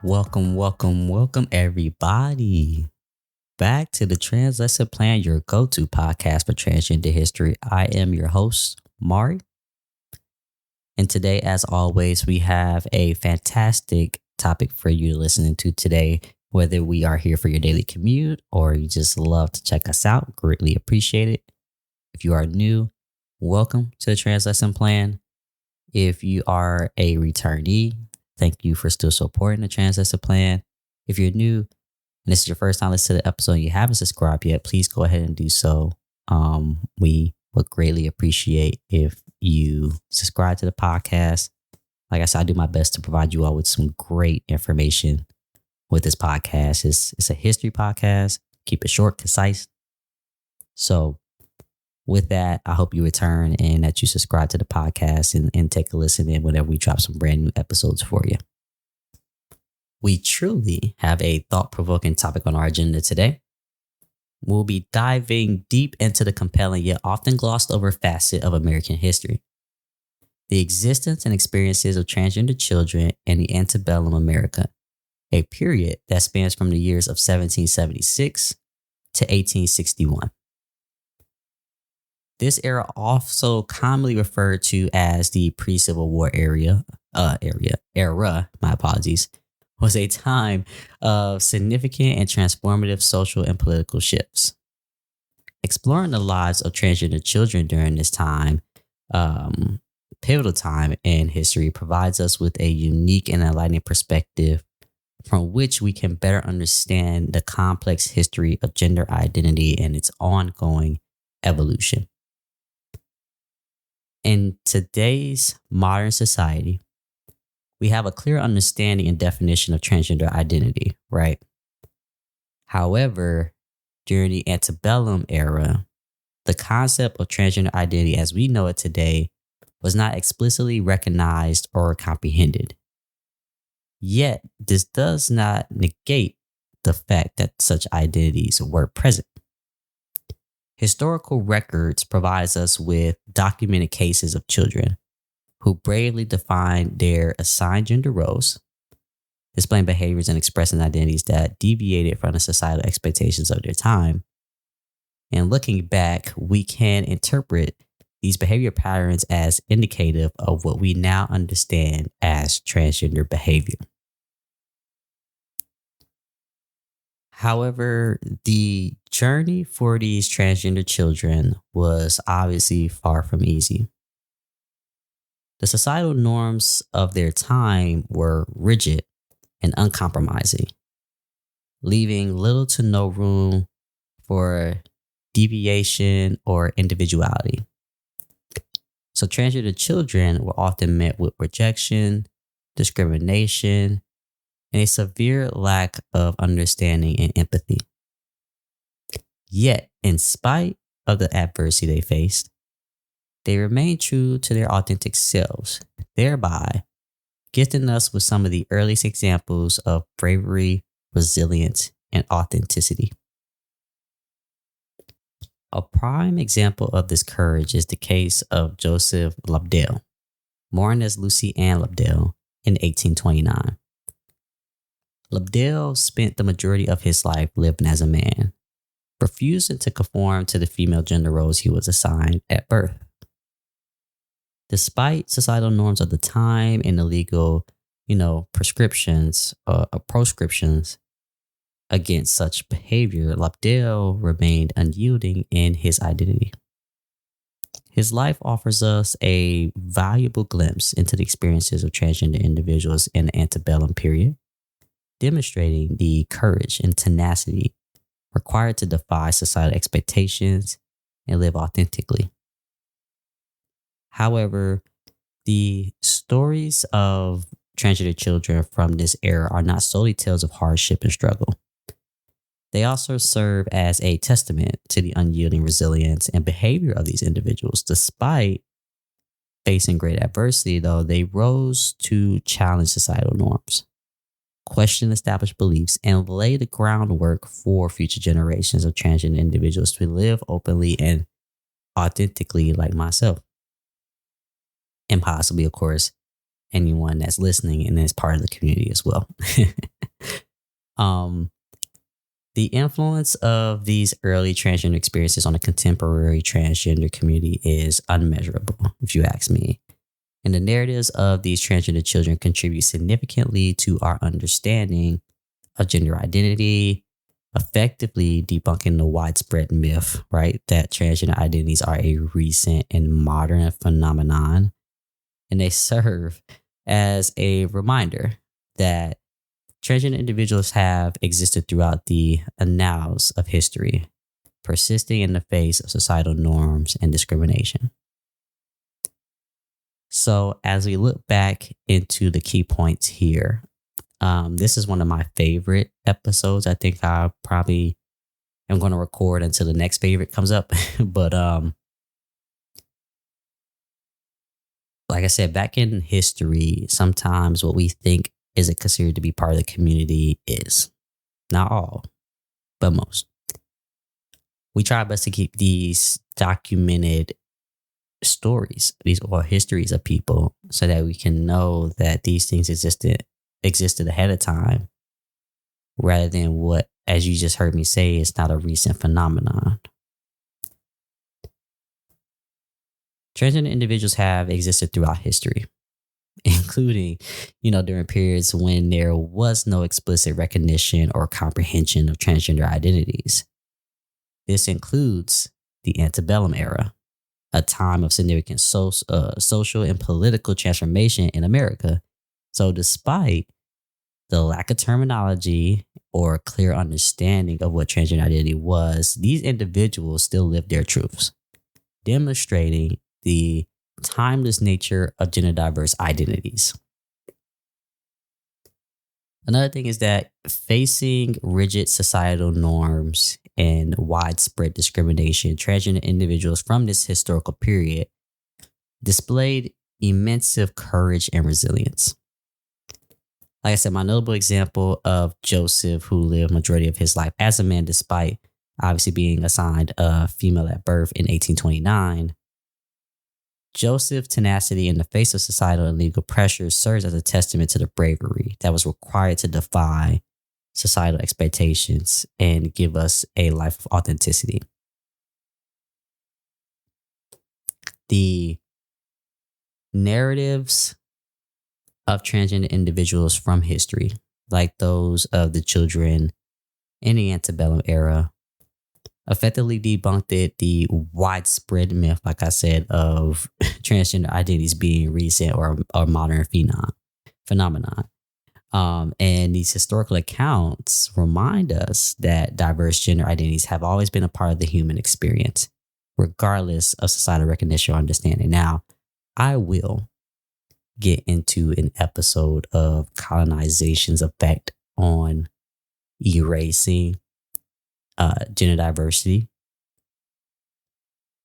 Welcome, everybody. Back to the Trans Lesson Plan, your go-to podcast for transgender history. I am your host, Mari. And today, as always, we have a fantastic topic for you to listen to today. Whether we are here for your daily commute or you just love to check us out, greatly appreciate it. If you are new, welcome to the Trans Lesson Plan. If you are a returnee, thank you for still supporting the Trans Lesson Plan. If you're new and this is your first time listening to the episode and you haven't subscribed yet, please go ahead and do so. We would greatly appreciate if you subscribe to the podcast. Like I said, I do my best to provide you all with some great information with this podcast. It's a history podcast. Keep it short, concise. So with that, I hope you return and that you subscribe to the podcast and take a listen in whenever we drop some brand new episodes for you. We truly have a thought-provoking topic on our agenda today. We'll be diving deep into the compelling yet often glossed over facet of American history. The existence and experiences of transgender children in the Antebellum America, a period that spans from the years of 1776 to 1861. This era, also commonly referred to as the pre-Civil War era, was a time of significant and transformative social and political shifts. Exploring the lives of transgender children during this time, pivotal time in history, provides us with a unique and enlightening perspective from which we can better understand the complex history of gender identity and its ongoing evolution. In today's modern society, we have a clear understanding and definition of transgender identity, right? However, during the Antebellum era, the concept of transgender identity as we know it today was not explicitly recognized or comprehended. Yet, this does not negate the fact that such identities were present. Historical records provides us with documented cases of children who bravely defined their assigned gender roles, displaying behaviors and expressing identities that deviated from the societal expectations of their time. And looking back, we can interpret these behavior patterns as indicative of what we now understand as transgender behavior. However, the journey for these transgender children was obviously far from easy. The societal norms of their time were rigid and uncompromising, leaving little to no room for deviation or individuality. So transgender children were often met with rejection, discrimination, and a severe lack of understanding and empathy. Yet, in spite of the adversity they faced, they remained true to their authentic selves, thereby gifting us with some of the earliest examples of bravery, resilience, and authenticity. A prime example of this courage is the case of Joseph Lobdell, born as Lucy Ann Lobdell in 1829. Lobdell spent the majority of his life living as a man, refusing to conform to the female gender roles he was assigned at birth. Despite societal norms of the time and the legal, proscriptions against such behavior, Lobdell remained unyielding in his identity. His life offers us a valuable glimpse into the experiences of transgender individuals in the antebellum period, demonstrating the courage and tenacity required to defy societal expectations and live authentically. However, the stories of transgender children from this era are not solely tales of hardship and struggle. They also serve as a testament to the unyielding resilience and behavior of these individuals. Despite facing great adversity, though, they rose to challenge societal norms, question established beliefs, and lay the groundwork for future generations of transgender individuals to live openly and authentically like myself. And possibly, of course, anyone that's listening and is part of the community as well. Um, the influence of these early transgender experiences on the contemporary transgender community is unmeasurable, if you ask me. And the narratives of these transgender children contribute significantly to our understanding of gender identity, effectively debunking the widespread myth, right, that transgender identities are a recent and modern phenomenon. And they serve as a reminder that transgender individuals have existed throughout the annals of history, persisting in the face of societal norms and discrimination. So as we look back into the key points here, this is one of my favorite episodes. I think I probably am going to record until the next favorite comes up. But like I said, back in history, sometimes what we think isn't considered to be part of the community is. Not all, but most. We try our best to keep these documented stories, these or histories of people, so that we can know that these things existed ahead of time, rather than what, as you just heard me say, is not a recent phenomenon. Transgender individuals have existed throughout history, including, during periods when there was no explicit recognition or comprehension of transgender identities. This includes the Antebellum era, a time of significant social and political transformation in America. So despite the lack of terminology or clear understanding of what transgender identity was, these individuals still lived their truths, demonstrating the timeless nature of gender diverse identities. Another thing is that facing rigid societal norms and widespread discrimination, transgender individuals from this historical period displayed immense courage and resilience. Like I said, my notable example of Joseph, who lived majority of his life as a man, despite obviously being assigned a female at birth in 1829, Joseph's tenacity in the face of societal and legal pressures serves as a testament to the bravery that was required to defy societal expectations and give us a life of authenticity. The narratives of transgender individuals from history, like those of the children in the Antebellum era, effectively debunked the widespread myth, like I said, of transgender identities being recent or modern phenomenon. And these historical accounts remind us that diverse gender identities have always been a part of the human experience, regardless of societal recognition or understanding. Now, I will get into an episode of colonization's effect on erasing gender diversity.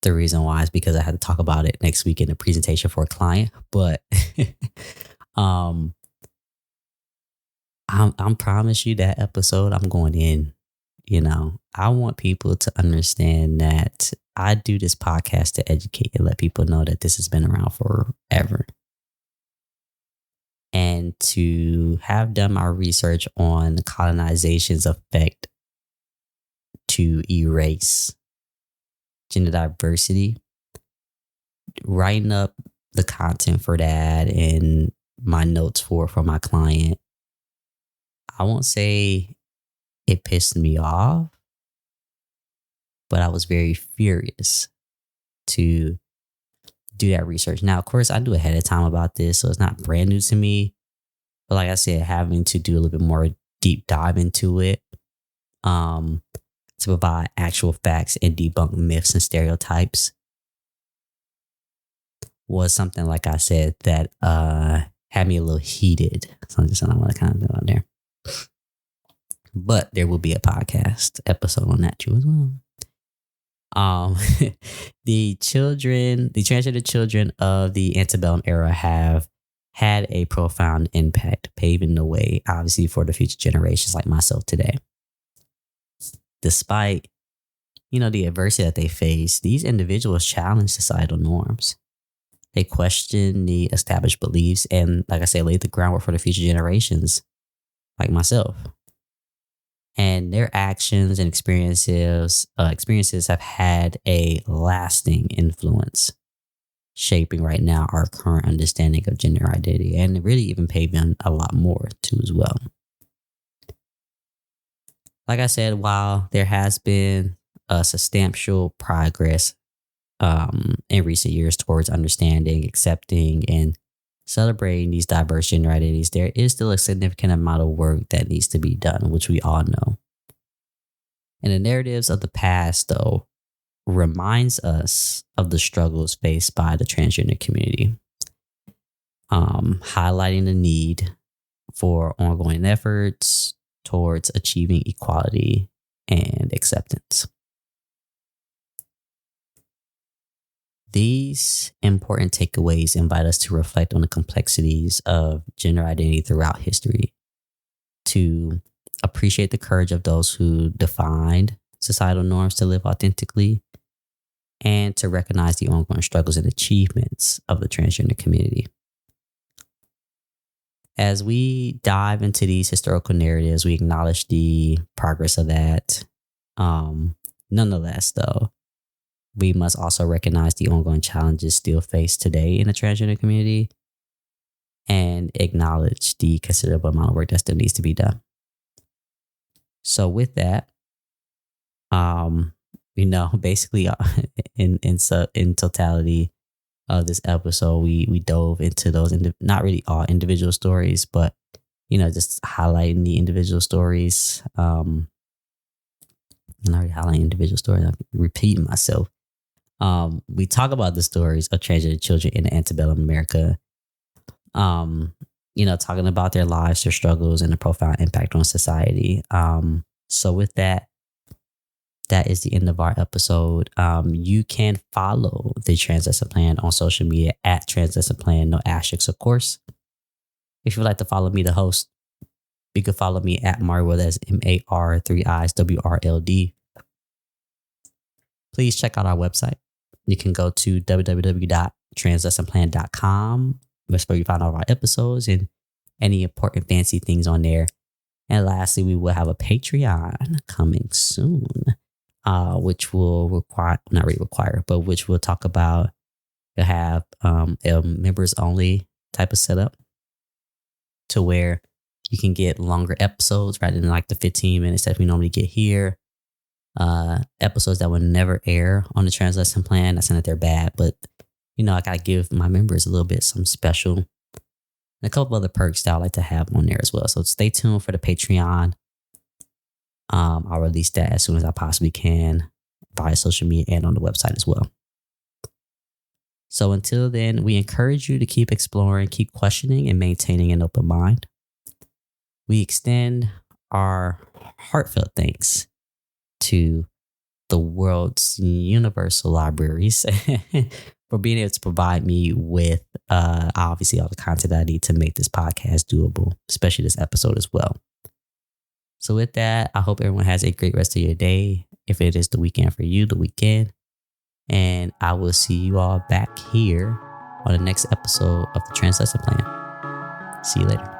The reason why is because I had to talk about it next week in a presentation for a client. But I'm promise you that episode I'm going in. I want people to understand that I do this podcast to educate and let people know that this has been around forever. And to have done my research on colonization's effect to erase gender diversity, writing up the content for that and my notes for my client, I won't say it pissed me off, but I was very furious to do that research. Now, of course, I do ahead of time about this, so it's not brand new to me. But like I said, having to do a little bit more deep dive into it, to provide actual facts and debunk myths and stereotypes, was something, like I said, that had me a little heated. So I'm just I want to kind of go out there. But there will be a podcast episode on that too as well. The transgender children of the Antebellum era have had a profound impact, paving the way, obviously, for the future generations like myself today. Despite, the adversity that they face, these individuals challenge societal norms. They question the established beliefs and, like I said, laid the groundwork for the future generations like myself. and their actions and experiences have had a lasting influence, shaping right now our current understanding of gender identity, and really even paving a lot more too as well. Like I said, while there has been a substantial progress in recent years towards understanding, accepting, and celebrating these diverse gender identities, there is still a significant amount of work that needs to be done, which we all know. And the narratives of the past, though, reminds us of the struggles faced by the transgender community, highlighting the need for ongoing efforts towards achieving equality and acceptance. These important takeaways invite us to reflect on the complexities of gender identity throughout history, to appreciate the courage of those who defined societal norms to live authentically, and to recognize the ongoing struggles and achievements of the transgender community. As we dive into these historical narratives, we acknowledge the progress of that. Nonetheless, though, we must also recognize the ongoing challenges still faced today in the transgender community and acknowledge the considerable amount of work that still needs to be done. So with that, basically in totality of this episode, we dove into those, not really all individual stories, but, just highlighting the individual stories. I'm already highlighting individual stories. I'm repeating myself. We talk about the stories of transgender children in the Antebellum America, talking about their lives, their struggles, and the profound impact on society. So with that is the end of our episode. You can follow the Transgender Plan on social media at Transgender Plan, no asterisks, of course. If you'd like to follow me, the host, you can follow me at mariiiwrld, that's MAR3IWRLD. Please check out our website. You can go to www.transgenderplan.com. That's where you find all of our episodes and any important fancy things on there. And lastly, we will have a Patreon coming soon, which will which will talk about, you'll have a members only type of setup to where you can get longer episodes rather than like the 15 minutes that we normally get here. Episodes that will never air on the Transgender Plan. Not saying that they're bad, but I gotta give my members a little bit some special and a couple other perks that I like to have on there as well. So stay tuned for the Patreon. I'll release that as soon as I possibly can via social media and on the website as well. So until then, we encourage you to keep exploring, keep questioning, and maintaining an open mind. We extend our heartfelt thanks to the world's universal libraries for being able to provide me with obviously all the content that I need to make this podcast doable, especially this episode as well. So with that, I hope everyone has a great rest of your day. If it is the weekend for you, the weekend. And I will see you all back here on the next episode of the Transgender Plan. See you later.